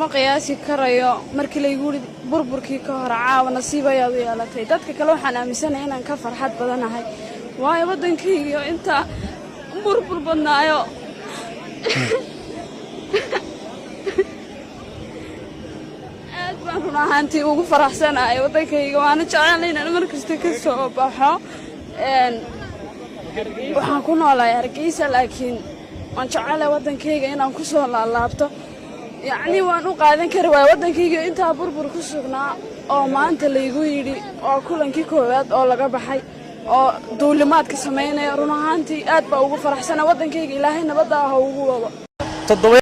lama qiyaasi karayo markii la igu burburkii ka hor caawa nasiib ayaad u yeelatay dadka kale waxaan aaminsanahay inaan ka farxad badanahay waayo wadankayga inta burbur badnaayo aad baan runaantii ugu faraxsanahay wadankayga waana jecelahay inaan markasta ka soo baxo waxaan ku noolahay Hargaysa laakiin waan jecelahay wadankayga inaan ku soo laalaabto يعني وأنا قاعدين كروي ودن كيجي أنت بربر كسرنا أو ما أنت اللي يقولي أو كلن كيكوات أو لقى بحي أو دولمات كسمينة رونا هانتي أتبع وفرح سنة ودن كيجي لا هنا بدأ هو